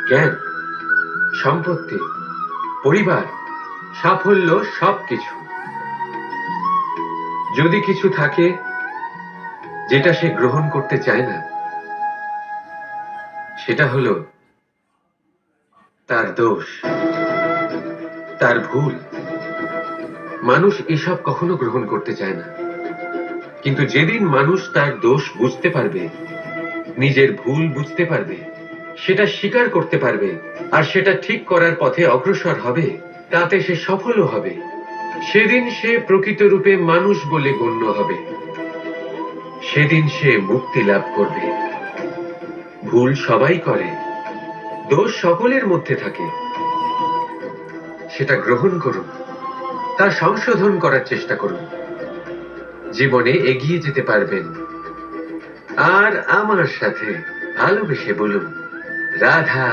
জ্ঞান, সম্পত্তি, পরিবার, সাফল্য, সবকিছু। যদি কিছু থাকে যেটা সে গ্রহণ করতে চায় না, সেটা হলো তার দোষ, তার ভুল। মানুষ এসব কখনো গ্রহণ করতে চায় না, কিন্তু যেদিন মানুষ তার দোষ বুঝতে পারবে, নিজের ভুল বুঝতে পারবে, সেটা স্বীকার করতে পারবে, আর সেটা ঠিক করার পথে অগ্রসর হবে, তাতে সে সফলও হবে, সেদিন সে প্রকৃত রূপে মানুষ বলে গণ্য হবে। সেদিন সে মুক্তি লাভ করবে। ভুল সবাই করে, দোষ সকলের মধ্যে থাকে। সেটা গ্রহণ করুন, তা সংশোধন করার চেষ্টা করুন। জীবনে এগিয়ে যেতে পারবেন। আর আমার সাথে ভালোবেসে বলুন, রাধা